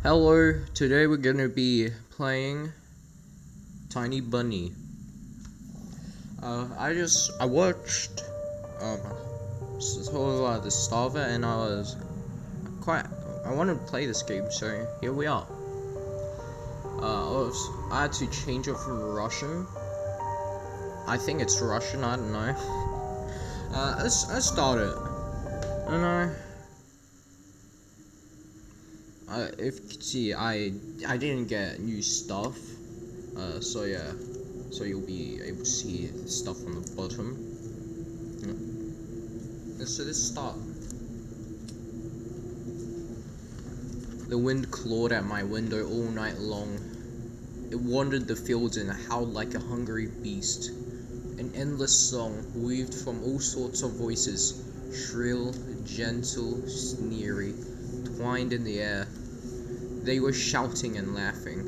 Hello, today we're gonna be playing Tiny Bunny. I watched um the start of it, and I wanted to play this game, so here we are. I had to change it from Russian. I think it's Russian. I don't know. Let's start it. And if you can see, I didn't get new stuff. So yeah. So you'll be able to see the stuff on the bottom. So let's start. The wind clawed at my window all night long. It wandered the fields and howled like a hungry beast. An endless song weaved from all sorts of voices, shrill, gentle, sneery, twined in the air. They were shouting and laughing,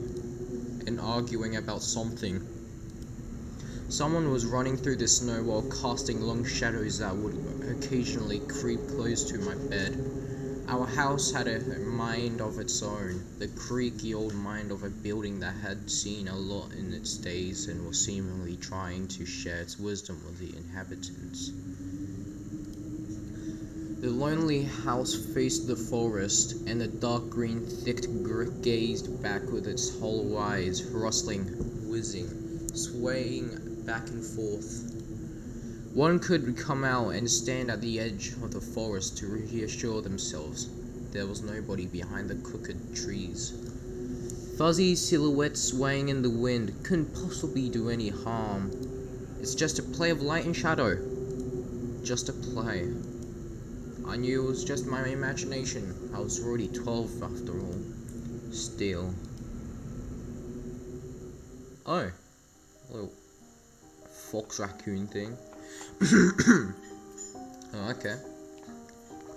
and arguing about something. Someone was running through the snow while casting long shadows that would occasionally creep close to my bed. Our house had a mind of its own, the creaky old mind of a building that had seen a lot in its days and was seemingly trying to share its wisdom with the inhabitants. The lonely house faced the forest, and the dark green thicket gazed back with its hollow eyes, rustling, whizzing, swaying back and forth. One could come out and stand at the edge of the forest to reassure themselves there was nobody behind the crooked trees. Fuzzy silhouettes swaying in the wind couldn't possibly do any harm. It's just a play of light and shadow. Just a play. I knew it was just my imagination. I was already 12 after all. Still. Oh. A little fox raccoon thing. Oh, okay.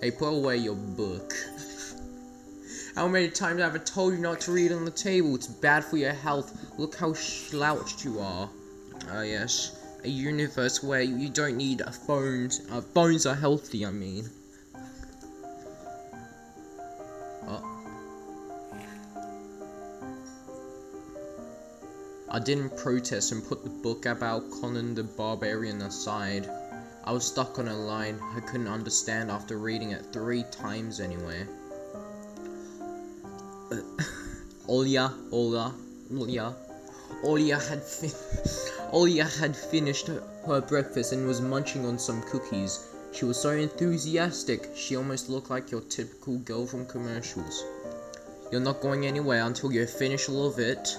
Hey, put away your book. How many times have I told you not to read on the table? It's bad for your health. Look how slouched you are. Ah, yes. A universe where you don't need a phone. Phones are healthy, I mean. I didn't protest and put the book about Conan the Barbarian aside. I was stuck on a line I couldn't understand after reading it 3 times anyway. Olya had finished her breakfast and was munching on some cookies. She was so enthusiastic, she almost looked like your typical girl from commercials. You're not going anywhere until you finish all of it.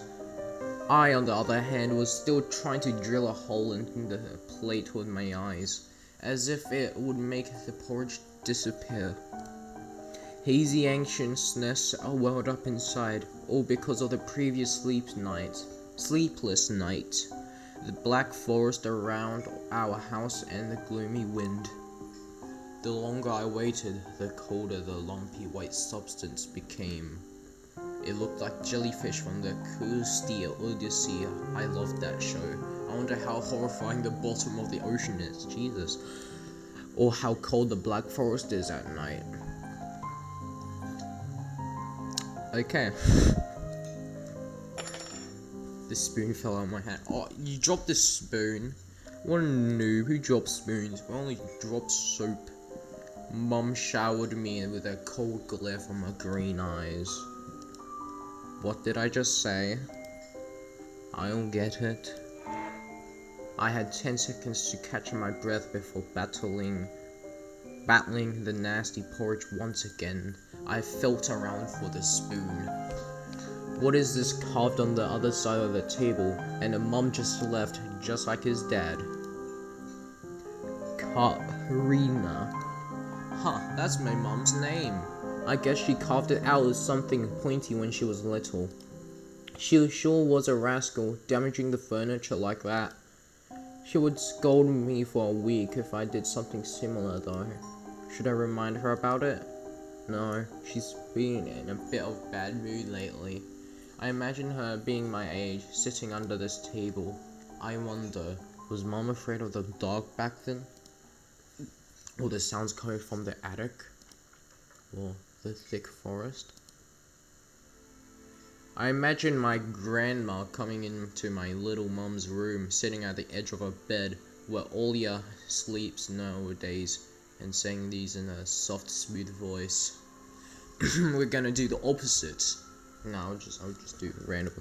I, on the other hand, was still trying to drill a hole in the plate with my eyes, as if it would make the porridge disappear. Hazy anxiousness welled up inside, all because of the previous sleepless night, the black forest around our house and the gloomy wind. The longer I waited, the colder the lumpy white substance became. It looked like jellyfish from the Coustia Odyssey. I loved that show. I wonder how horrifying the bottom of the ocean is, Jesus. Or how cold the Black Forest is at night. Okay. The spoon fell out of my hand. Oh, you dropped the spoon? What a noob. Who drops spoons? We only drop soap. Mum showered me with a cold glare from her green eyes. What did I just say? I don't get it. I had 10 seconds to catch my breath before battling the nasty porridge once again. I felt around for the spoon. What is this carved on the other side of the table? And the mum just left, just like his dad. Karina. Huh, that's my mum's name. I guess she carved it out as something pointy when she was little. She sure was a rascal, damaging the furniture like that. She would scold me for a week if I did something similar though. Should I remind her about it? No, she's been in a bit of bad mood lately. I imagine her being my age, sitting under this table. I wonder, was Mom afraid of the dog back then? Or the sounds coming from the attic? Or the thick forest? I imagine my grandma coming into my little mum's room, sitting at the edge of her bed where Olia sleeps nowadays, and saying these in a soft, smooth voice. We're gonna do the opposite. No, I'll just do random.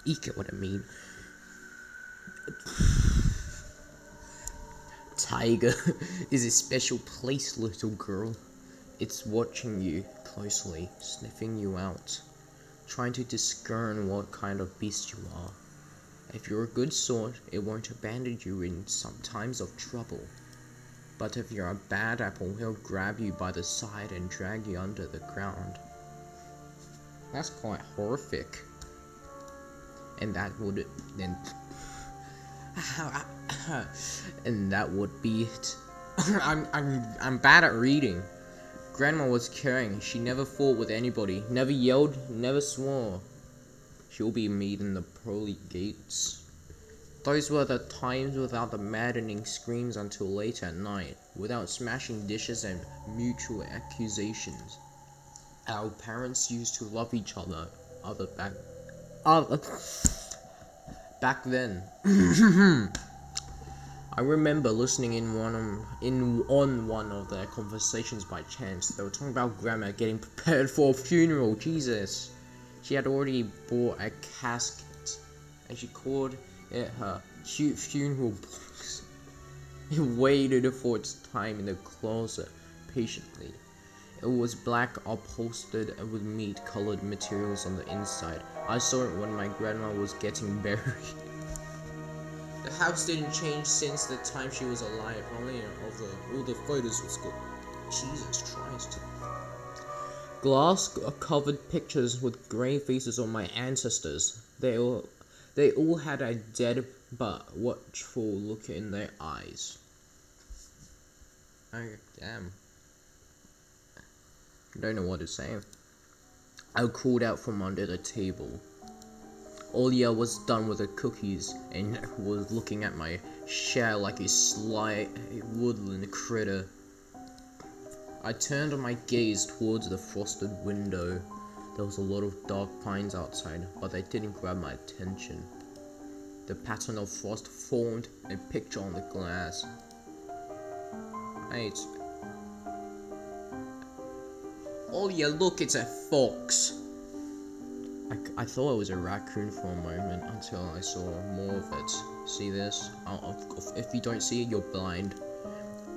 You get what I mean. Tiger is a special place, little girl. It's watching you closely, sniffing you out, trying to discern what kind of beast you are. If you're a good sort, it won't abandon you in some times of trouble. But if you're a bad apple, he'll grab you by the side and drag you under the ground. That's quite horrific. And that would then and that would be it. I'm bad at reading. Grandma was caring. She never fought with anybody, never yelled, never swore. She'll be meeting the pearly gates. Those were the times without the maddening screams until late at night, without smashing dishes and mutual accusations. Our parents used to love each other back then. I remember listening on one of their conversations by chance. They were talking about Grandma getting prepared for a funeral. Jesus. She had already bought a casket, and she called it her funeral box. It waited for its time in the closet patiently. It was black, upholstered with meat-colored materials on the inside. I saw it when my grandma was getting buried. The house didn't change since the time she was alive. Only all the photos was good. Jesus Christ. Glass-covered pictures with grey faces of my ancestors. They all had a dead but watchful look in their eyes. Oh, damn. I don't know what to say. I crawled out from under the table. Olia was done with the cookies and was looking at my share like a sly woodland critter. I turned my gaze towards the frosted window. There was a lot of dark pines outside, but they didn't grab my attention. The pattern of frost formed a picture on the glass. Hey, Olia, look, it's a fox. I thought it was a raccoon for a moment until I saw more of it. See this? If you don't see it, you're blind.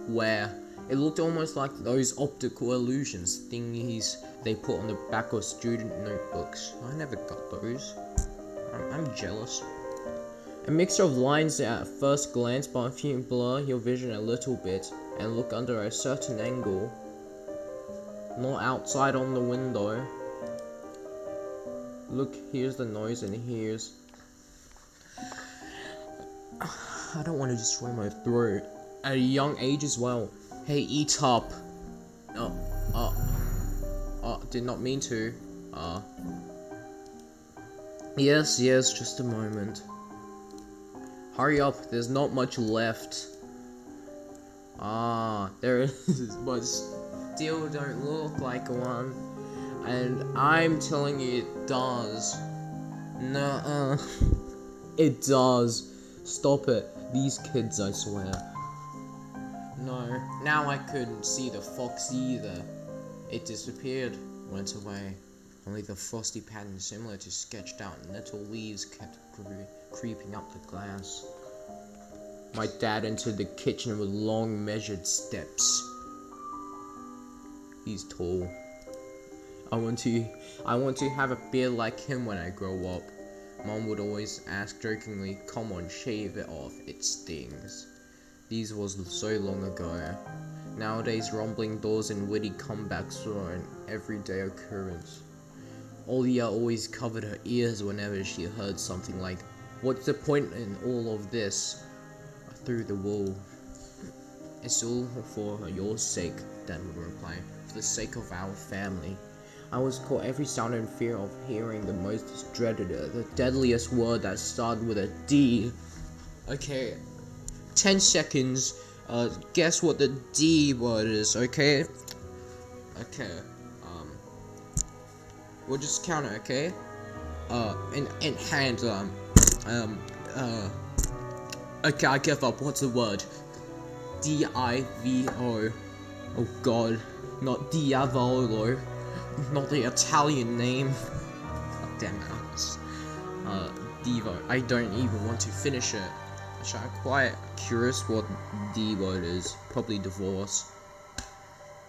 Where? It looked almost like those optical illusions thingies they put on the back of student notebooks. I never got those. I'm jealous. A mixture of lines that at first glance, but if you blur your vision a little bit and look under a certain angle, not outside on the window. Look, here's the noise and here's... I don't want to destroy my throat. At a young age as well. Hey, eat up. Did not mean to. Yes, just a moment. Hurry up, there's not much left. There is, but still don't look like one. And I'm telling you, it does. Nuh-uh. It does. Stop it. These kids, I swear. No. Now I couldn't see the fox either. It disappeared. Went away. Only the frosty pattern similar to sketched out little leaves kept creeping up the glass. My dad entered the kitchen with long measured steps. He's tall. I want to have a beard like him when I grow up. Mom would always ask jokingly, "Come on, shave it off, it stings." These was so long ago. Nowadays, rumbling doors and witty comebacks are an everyday occurrence. Olia always covered her ears whenever she heard something like, "What's the point in all of this?" Through the wall. "It's all for your sake," Dad would reply. "For the sake of our family." I was caught every sound in fear of hearing the most dreaded, the deadliest word that started with a D. Okay, 10 seconds. Guess what the D word is, okay? Okay, We'll just count it, okay? In hand, okay, I give up. What's the word? D-I-V-O. Oh god, not Diavolo. Not the Italian name. God damn it. Devo. I don't even want to finish it. Actually, I'm quite curious what D word is. Probably divorce.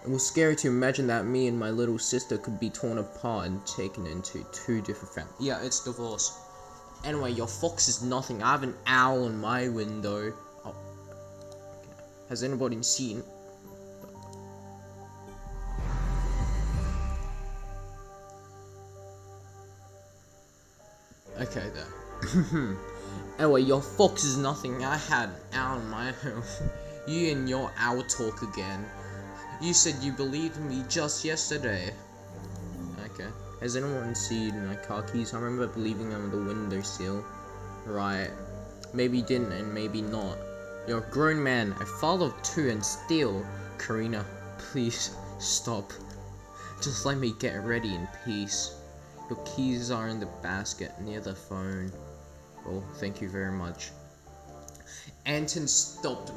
It was scary to imagine that me and my little sister could be torn apart and taken into two different families. Yeah, it's divorce. Anyway, your fox is nothing. I have an owl in my window. Oh. Okay. Has anybody seen? Okay, there. Anyway, your fox is nothing. I had an owl in my home. You and your owl talk again. You said you believed me just yesterday. Okay. Has anyone seen my car keys? I remember believing them on the windowsill. Right. Maybe you didn't and maybe not. You're a grown man, a father of two, and still. Karina, please stop. Just let me get ready in peace. Your keys are in the basket near the phone. Oh, thank you very much. Anton, stop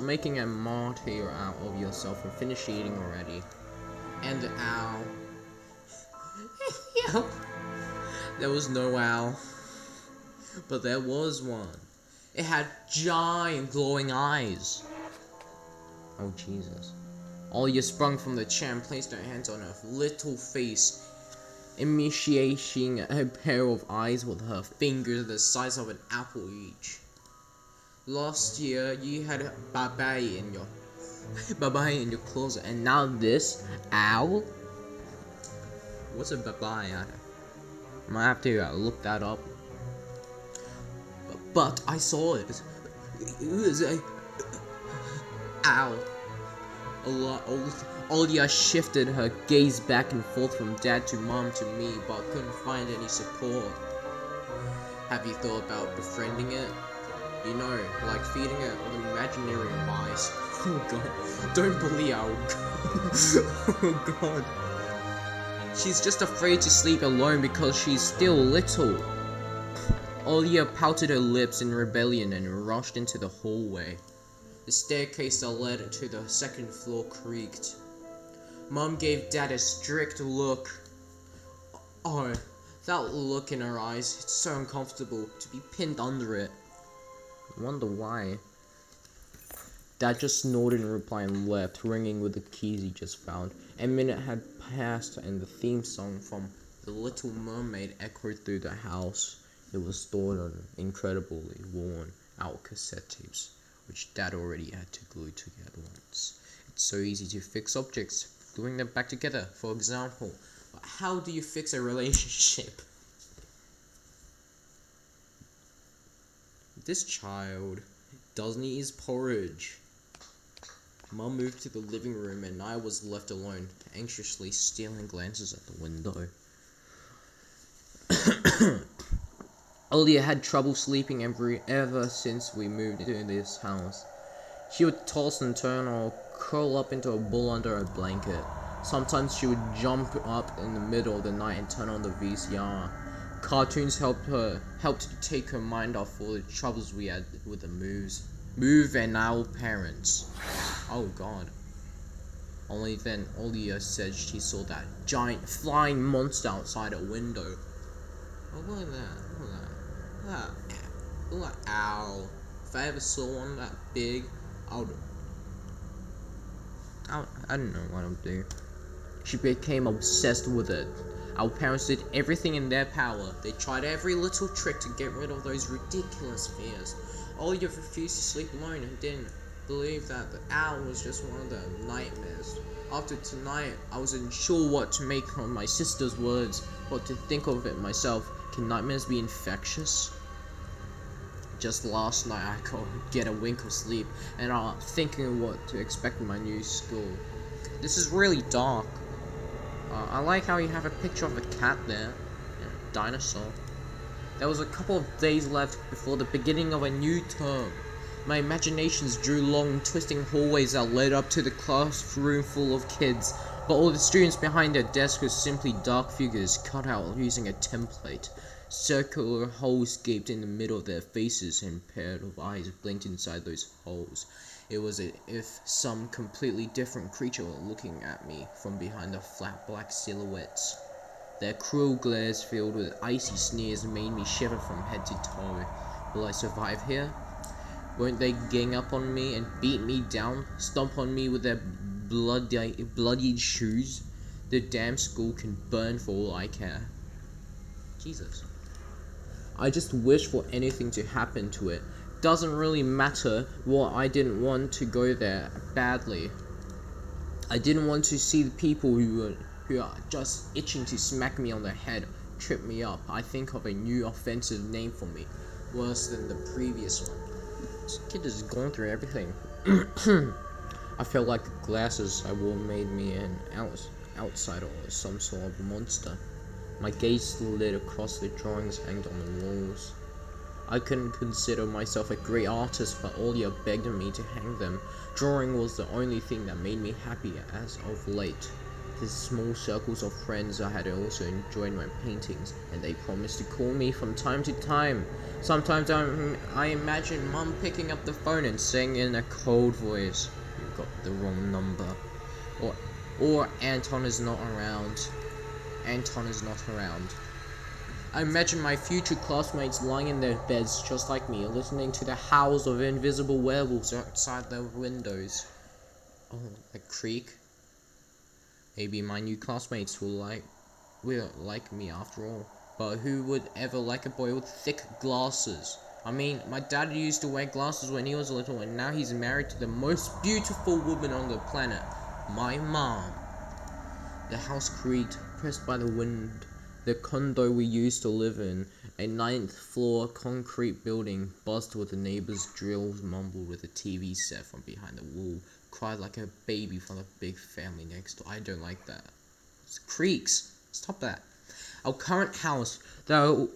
making a martyr out of yourself and finish eating already. And the owl. Yeah. There was no owl. But there was one. It had giant glowing eyes. Oh, Jesus. Olya sprung from the chair and placed her hands on her little face, initiating a pair of eyes with her fingers the size of an apple each. Last year, you had a babai in your closet, and now this owl? What's a babai? I might have to look that up. But I saw it. It was a owl. Olya shifted her gaze back and forth from Dad to Mom to me, but couldn't find any support. Have you thought about befriending it? You know, like feeding it with imaginary mice. Oh god, don't bully our oh god. She's just afraid to sleep alone because she's still little. Olya pouted her lips in rebellion and rushed into the hallway. The staircase that led to the second floor creaked. Mom gave Dad a strict look. Oh, that look in her eyes, it's so uncomfortable to be pinned under it. I wonder why. Dad just snorted in reply and left, ringing with the keys he just found. A minute had passed and the theme song from The Little Mermaid echoed through the house. It was stored on incredibly worn out cassette tapes, which Dad already had to glue together once. It's so easy to fix objects, gluing them back together, for example. But how do you fix a relationship? This child doesn't eat his porridge. Mum moved to the living room and I was left alone, anxiously stealing glances at the window. Olya had trouble sleeping ever since we moved into this house. She would toss and turn or curl up into a ball under a blanket. Sometimes she would jump up in the middle of the night and turn on the VCR. Cartoons helped to take her mind off all the troubles we had with the move and our parents. Oh god. Only then Olya said she saw that giant flying monster outside her window. Oh, look at that. Look at that. Look at that owl. If I ever saw one that big, I don't know what I would do. She became obsessed with it. Our parents did everything in their power. They tried every little trick to get rid of those ridiculous fears. Olya refused to sleep alone and didn't believe that the owl was just one of the nightmares. After tonight, I wasn't sure what to make of my sister's words, or to think of it myself. Can nightmares be infectious? Just last night, I couldn't get a wink of sleep, and I'm thinking of what to expect in my new school. This is really dark. I like how you have a picture of a cat there. Yeah, dinosaur. There was a couple of days left before the beginning of a new term. My imaginations drew long, twisting hallways that led up to the classroom full of kids. but all the students behind their desks were simply dark figures cut out using a template. Circular holes gaped in the middle of their faces, and a pair of eyes blinked inside those holes. It was as if some completely different creature were looking at me from behind the flat black silhouettes. Their cruel glares filled with icy sneers made me shiver from head to toe. Will I survive here? Won't they gang up on me and beat me down, stomp on me with their bloodied shoes? The damn school can burn for all I care. Jesus. I just wish for anything to happen to it. Doesn't really matter what, I didn't want to go there badly. I didn't want to see the people who are just itching to smack me on the head, trip me up. I think of a new offensive name for me, worse than the previous one. This kid has gone through everything. I felt like the glasses I wore made me an outsider or some sort of monster. My gaze slid across the drawings hanged on the walls. I couldn't consider myself a great artist, but Olya begged me to hang them. Drawing was the only thing that made me happy as of late. The small circles of friends I had also enjoyed my paintings, and they promised to call me from time to time. Sometimes I imagine Mum picking up the phone and saying in a cold voice, "You got the wrong number," or Anton is not around. Anton is not around. I imagine my future classmates lying in their beds just like me, listening to the howls of invisible werewolves outside their windows. Oh, a creak. Maybe my new classmates will like me after all. But who would ever like a boy with thick glasses? I mean, my dad used to wear glasses when he was little, and now he's married to the most beautiful woman on the planet, my mom. The house creaked, pressed by the wind. The condo we used to live in, a 9th-floor concrete building, buzzed with the neighbors' drills, mumbled with a TV set from behind the wall, cried like a baby from the big family next door. I don't like that. It creaks. Stop that. Our current house, though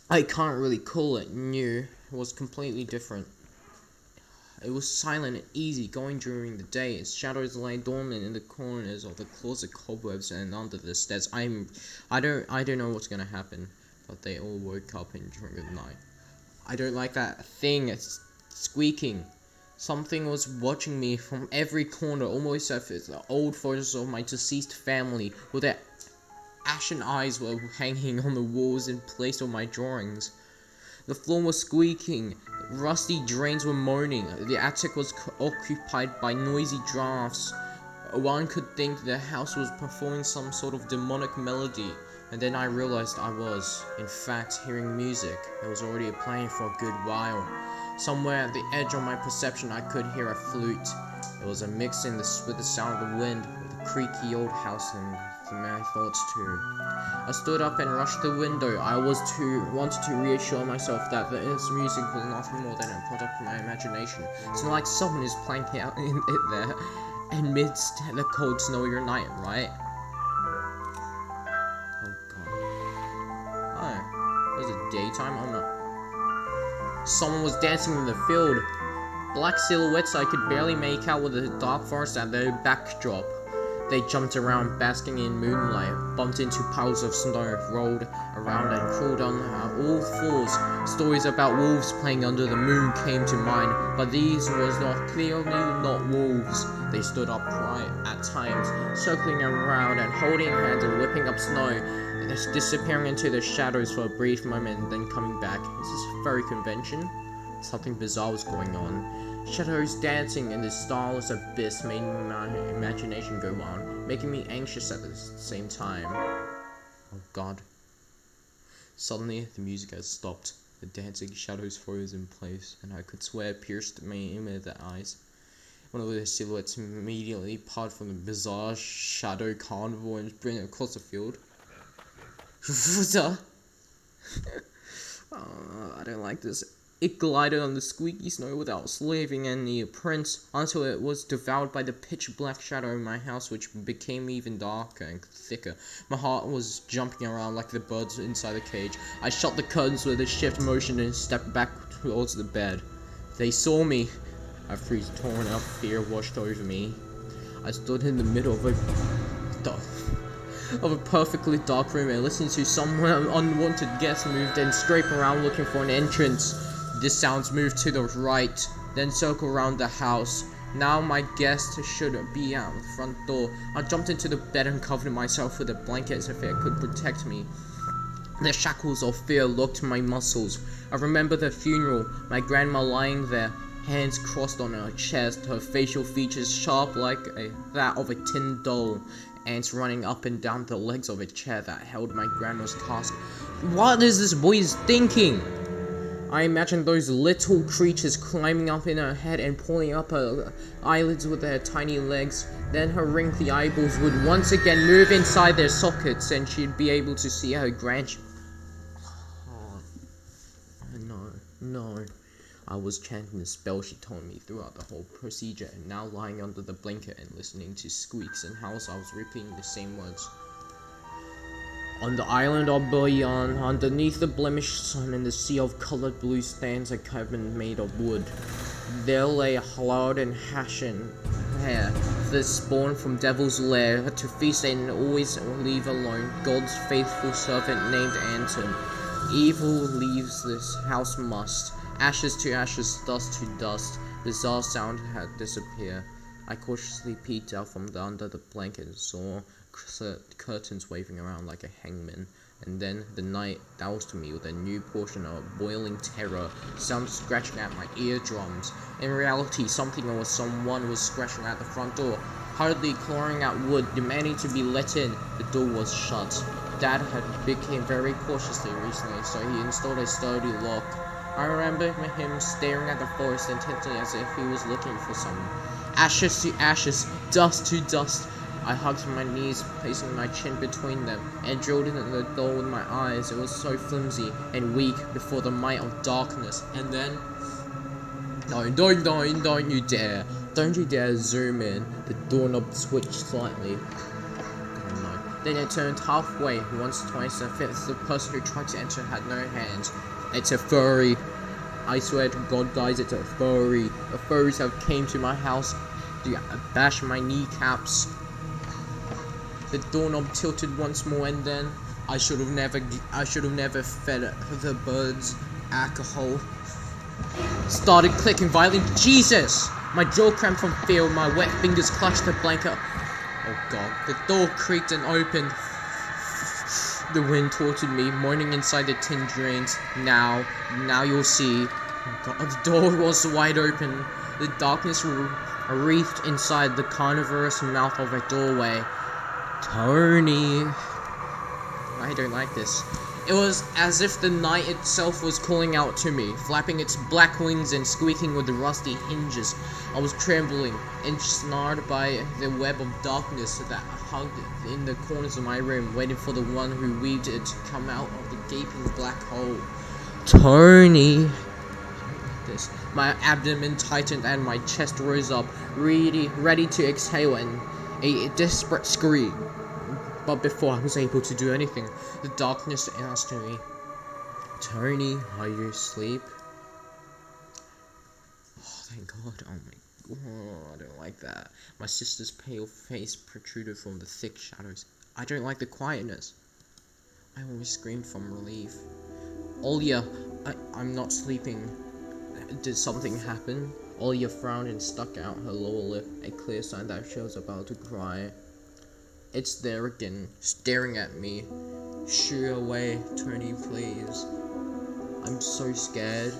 I can't really call it new, was completely different. It was silent and easy going during the day. Its shadows lay dormant in the corners of the closet cobwebs and under the stairs. I don't know what's gonna happen, but they all woke up during the night. I don't like that thing. It's squeaking. Something was watching me from every corner, almost as if the old photos of my deceased family with their ashen eyes were hanging on the walls in place of my drawings. The floor was squeaking, rusty drains were moaning, the attic was occupied by noisy drafts. One could think the house was performing some sort of demonic melody, and then I realized I was, in fact, hearing music. It was already playing for a good while. Somewhere at the edge of my perception I could hear a flute. It was a mix with the sound of the wind, with the creaky old house and my thoughts too. I stood up and rushed to the window. I wanted to reassure myself that this music was nothing more than a product of my imagination. It's not like someone is playing out in it there amidst the cold snowy night, right? Oh god. Oh, was it daytime? Oh no. Someone was dancing in the field. Black silhouettes I could barely make out with the dark forest at their backdrop. They jumped around, basking in moonlight, bumped into piles of snow, rolled around and crawled on all fours. Stories about wolves playing under the moon came to mind, but these was clearly not wolves. They stood upright at times, circling around and holding hands and whipping up snow, disappearing into the shadows for a brief moment and then coming back. Is this a fairy convention? Something bizarre was going on. Shadows dancing in the starless abyss made my imagination go on, making me anxious at the same time. Oh god. Suddenly, the music had stopped. The dancing shadows froze in place, and I could swear it pierced me in the eyes. One of the silhouettes immediately parted from the bizarre shadow carnival and sprinted across the field. Oh, I don't like this. It glided on the squeaky snow without leaving any prints until it was devoured by the pitch-black shadow in my house, which became even darker and thicker. My heart was jumping around like the birds inside the cage. I shut the curtains with a shift motion and stepped back towards the bed. They saw me. A freeze torn out fear washed over me. I stood in the middle of a of a perfectly dark room and listening to some unwanted guest move, then scrape around looking for an entrance. This sounds moved to the right, then circle around the house. Now my guest should be at the front door. I jumped into the bed and covered myself with a blanket as if it could protect me. The shackles of fear locked my muscles. I remember the funeral, my grandma lying there, hands crossed on her chest, her facial features sharp like that of a tin doll, ants running up and down the legs of a chair that held my grandma's cask. What is this boy's thinking? I imagined those little creatures climbing up in her head and pulling up her eyelids with their tiny legs. Then her wrinkly eyeballs would once again move inside their sockets and she'd be able to see her grandchildren. No. I was chanting the spell she told me throughout the whole procedure, and now lying under the blanket and listening to squeaks and howls, I was repeating the same words. On the island of Boyan, underneath the blemished sun in the sea of colored blue, stands a cabin made of wood. There lay Halard and Hashin, the spawn from Devil's Lair, to feast and always leave alone, God's faithful servant named Anton. Evil leaves this house must, ashes to ashes, dust to dust. Bizarre sound had disappeared. I cautiously peeked out from under the blanket and saw curtains waving around like a hangman. And then the night doused me with a new portion of boiling terror, sound scratching at my eardrums. In reality, something or someone was scratching at the front door, hurriedly clawing at wood, demanding to be let in. The door was shut. Dad had become very cautiously recently, so he installed a sturdy lock. I remember him staring at the forest intently as if he was looking for something. Ashes to ashes, dust to dust. I hugged my knees, placing my chin between them, and drilled into the door with my eyes. It was so flimsy and weak before the might of darkness. And then... Don't you dare. Don't you dare zoom in. The doorknob switched slightly. Then it turned halfway, once, twice, and fifth. The person who tried to enter had no hands. It's a furry. I swear to God, guys, it's a furry. The furries have came to my house to bash my kneecaps. The doorknob tilted once more, and then I should have never fed the birds alcohol. Started clicking violently. Jesus! My jaw cramped from fear. My wet fingers clutched the blanket. Oh God! The door creaked and opened. The wind tortured me, moaning inside the tin drains. Now you'll see. Oh God, the door was wide open. The darkness wreathed inside the carnivorous mouth of a doorway. Tony. I don't like this. It was as if the night itself was calling out to me, flapping its black wings and squeaking with the rusty hinges. I was trembling, ensnared by the web of darkness that hugged in the corners of my room, waiting for the one who weaved it to come out of the gaping black hole. Tony. My abdomen tightened and my chest rose up, ready to exhale in a desperate scream. But before I was able to do anything, the darkness asked me, Tony, are you asleep? Oh, thank God. Oh my God, I don't like that. My sister's pale face protruded from the thick shadows. I don't like the quietness. I almost screamed from relief. Olya, I'm not sleeping. Did something happen? Olya frowned and stuck out her lower lip, a clear sign that she was about to cry. It's there again, staring at me. Shoo away, Tony, please. I'm so scared.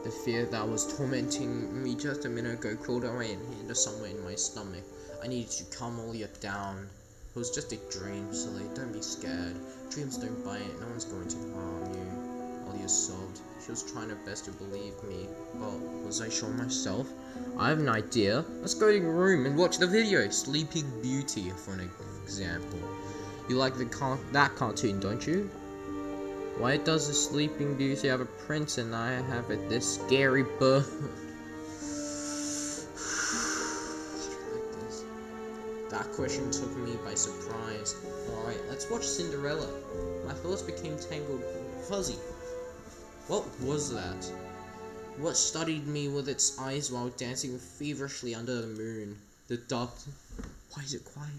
The fear that was tormenting me just a minute ago crawled away and hid somewhere in my stomach. I needed to calm Olya down. It was just a dream, silly. Don't be scared. Dreams don't bite. No one's going to harm you. Olya sobbed. She was trying her best to believe me, but was I sure myself? I have an idea. Let's go to your room and watch the video. Sleeping Beauty, for an example. You like that cartoon, don't you? Why does the Sleeping Beauty have a prince and I have this scary bird? That question took me by surprise. Alright, let's watch Cinderella. My thoughts became tangled and fuzzy. What was that? What studied me with its eyes while dancing feverishly under the moon? The dark... Why is it quiet?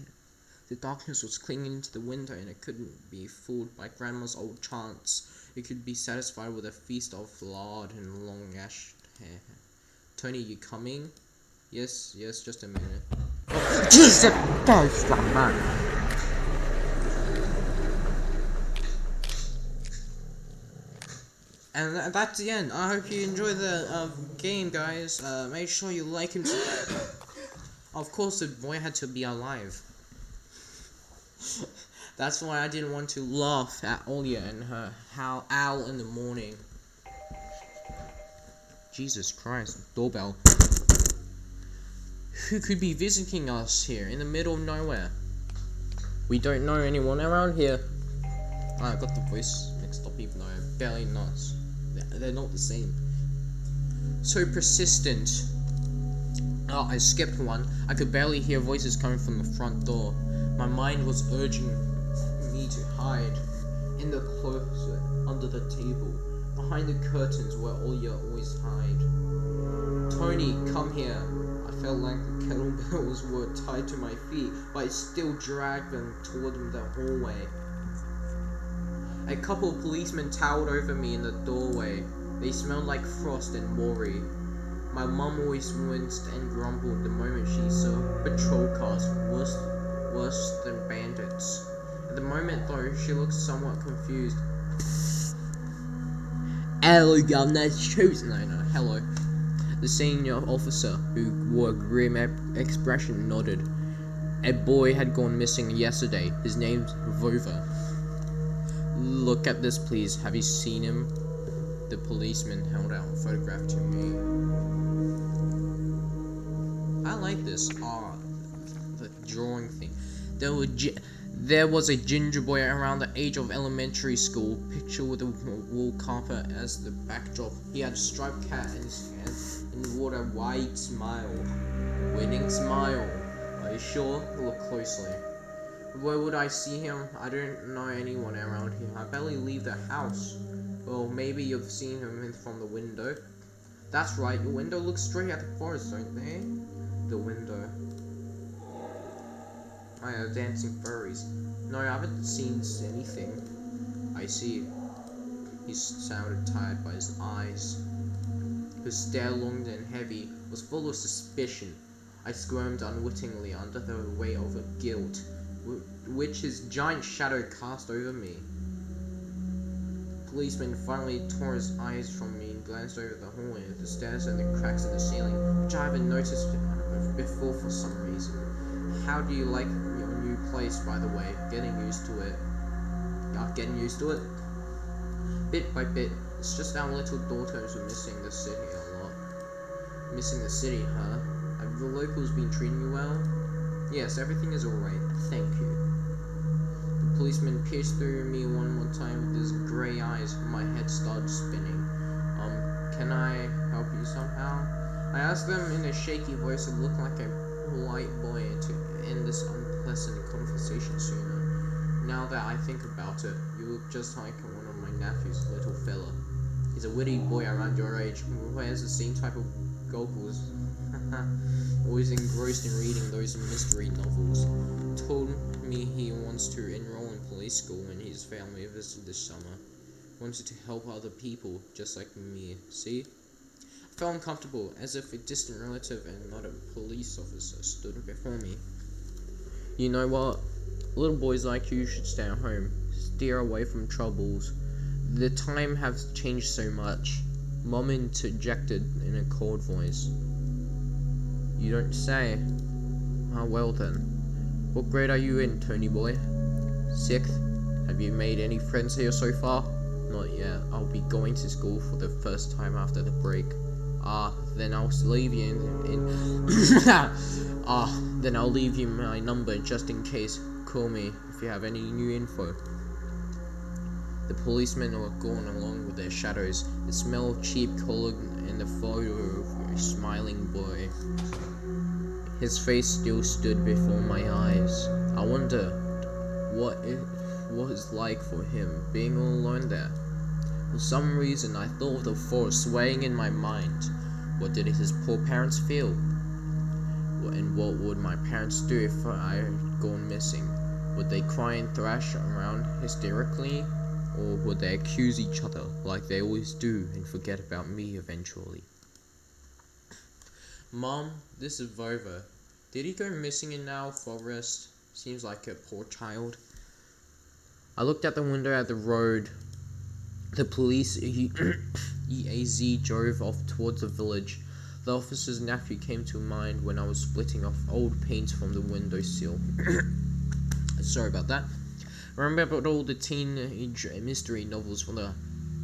The darkness was clinging to the window, and it couldn't be fooled by Grandma's old chants. It could be satisfied with a feast of lard and long ash hair. Tony, you coming? Yes, just a minute. Jesus Christ, man. And that's the end. I hope you enjoy the game, guys. Make sure you like and of course, the boy had to be alive. That's why I didn't want to laugh at Olia and her owl in the morning. Jesus Christ, doorbell. Who could be visiting us here in the middle of nowhere? We don't know anyone around here. I got the voice mixed up, even though I barely not. They're not the same. So persistent. Oh, I skipped one. I could barely hear voices coming from the front door. My mind was urging me to hide in the closet, under the table, behind the curtains where Olia always hide. Tony, come here. I felt like the kettlebells were tied to my feet, but I still dragged them toward the hallway. A couple of policemen towered over me in the doorway. They smelled like frost and worry. My mum always winced and grumbled the moment she saw patrol cars, worse than bandits. At the moment, though, she looked somewhat confused. Hello, Governor. Hello. The senior officer, who wore a grim expression, nodded. A boy had gone missing yesterday. His name's Vova. Look at this, please. Have you seen him? The policeman held out a photograph to me. I like this. The drawing thing. There was a ginger boy around the age of elementary school, picture with a wool carpet as the backdrop. He had a striped cat in his hand and wore a wide smile. Winning smile. Are you sure? Look closely. Where would I see him? I don't know anyone around here. I barely leave the house. Well, maybe you've seen him from the window. That's right, your window looks straight at the forest, don't they? The window. Oh yeah, dancing furries. No, I haven't seen anything. I see. He sounded tired by his eyes. His stare, long and heavy, was full of suspicion. I squirmed unwittingly under the weight of a guilt, which his giant shadow cast over me. The policeman finally tore his eyes from me and glanced over the hallway at the stairs and the cracks in the ceiling, which I haven't noticed before for some reason. How do you like your new place, by the way? Getting used to it? Getting used to it? Bit by bit. It's just our little daughters are missing the city a lot. Missing the city, huh? Have the locals been treating you well? Yes, everything is alright. Thank you. The policeman pierced through me one more time with his grey eyes. My head started spinning. Can I help you somehow? I asked them in a shaky voice that looked like a polite boy to end this unpleasant conversation sooner. Now that I think about it, you look just like one of my nephew's little fella. He's a witty boy around your age, who wears the same type of goggles. Always engrossed in reading those mystery novels. Told me he wants to enroll in police school when his family visited this summer. Wanted to help other people, just like me. See? I felt uncomfortable, as if a distant relative and not a police officer stood before me. You know what? Little boys like you should stay at home. Steer away from troubles. The time has changed so much. Mom interjected in a cold voice. You don't say. Ah, well then. What grade are you in, Tony boy? 6th? Have you made any friends here so far? Not yet. I'll be going to school for the first time after the break. Then I'll leave you then I'll leave you my number just in case. Call me if you have any new info. The policemen were gone along with their shadows, the smell of cheap cola and the photo of a smiling boy. His face still stood before my eyes. I wondered what it was like for him, being all alone there. For some reason, I thought of the force swaying in my mind. What did his poor parents feel? And what would my parents do if I had gone missing? Would they cry and thrash around hysterically? Or would they accuse each other like they always do and forget about me eventually? Mom, this is Vova. Did he go missing in our forest? Seems like a poor child. I looked out the window at the road. The police EAZ drove off towards the village. The officer's nephew came to mind when I was splitting off old paint from the windowsill. Sorry about that. Remembered all the teenage mystery novels from the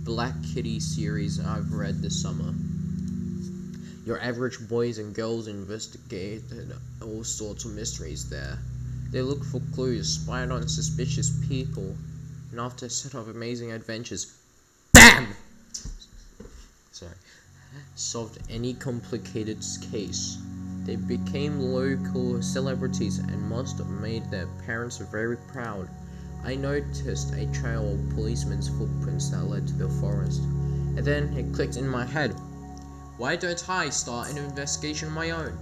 Black Kitty series I've read this summer. Your average boys and girls investigated all sorts of mysteries there. They looked for clues, spied on suspicious people, and after a set of amazing adventures, BAM! Solved any complicated case. They became local celebrities and must have made their parents very proud. I noticed a trail of policemen's footprints that led to the forest, and then it clicked in my head. Why don't I start an investigation of my own?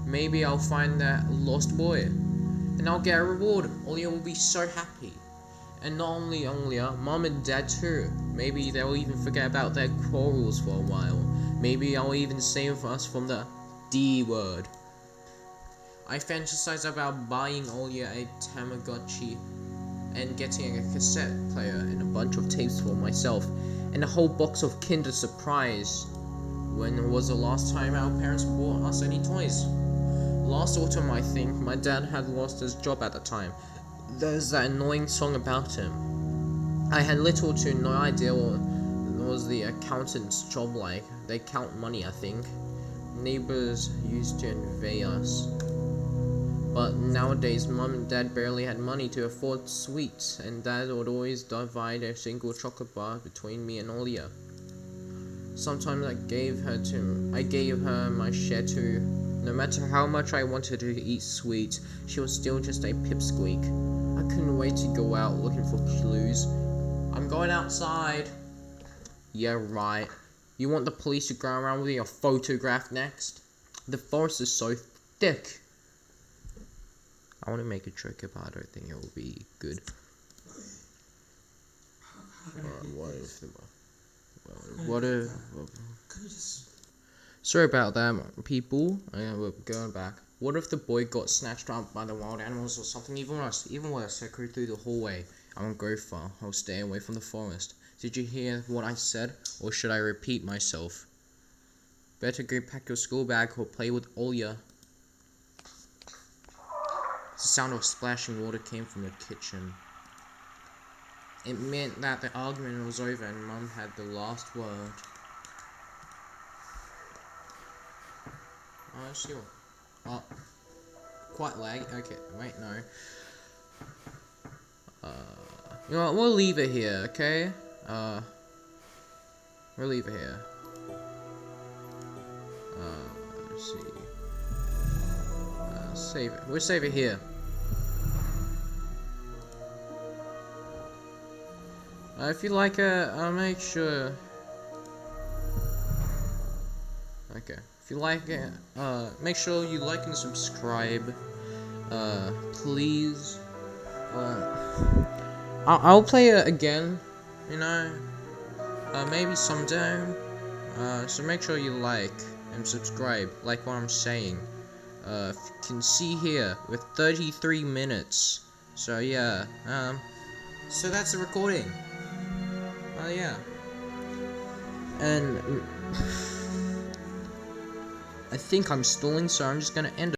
Maybe I'll find that lost boy, and I'll get a reward. Olya will be so happy. And not only Olya, Mom and Dad too. Maybe they'll even forget about their quarrels for a while. Maybe I'll even save us from the D word. I fantasize about buying Olya a Tamagotchi and getting a cassette player and a bunch of tapes for myself, and a whole box of Kinder Surprise. When was the last time our parents bought us any toys? Last autumn, I think. My dad had lost his job at the time. There's that annoying song about him. I had little to no idea what was the accountant's job like. They count money, I think. Neighbors used to envy us. But nowadays, Mum and Dad barely had money to afford sweets, and Dad would always divide a single chocolate bar between me and Olya. Sometimes I gave her my share too. No matter how much I wanted to eat sweets, she was still just a pipsqueak. I couldn't wait to go out looking for clues. I'm going outside. Yeah, right. You want the police to go around with your photograph next? The forest is so thick. I want to make a joke, but I don't think it will be good. Sorry about that, people. We're going back. What if the boy got snatched up by the wild animals or something even worse, I creep through the hallway. I won't go far. I'll stay away from the forest. Did you hear what I said, or should I repeat myself? Better go pack your school bag or play with Olya. The sound of splashing water came from the kitchen. It meant that the argument was over and Mum had the last word. Oh, sure. Oh, quite laggy. Okay, wait, no. You know what, we'll leave it here, okay? We'll leave it here. Let's see. Save it. We'll save it here. If you like it, make sure. Okay. If you like it, make sure you like and subscribe. Please. I'll play it again. You know. Maybe someday. So make sure you like and subscribe. Like what I'm saying. If you can see here, with 33 minutes. So yeah, so that's the recording. Yeah. And I think I'm stalling, so I'm just gonna end it.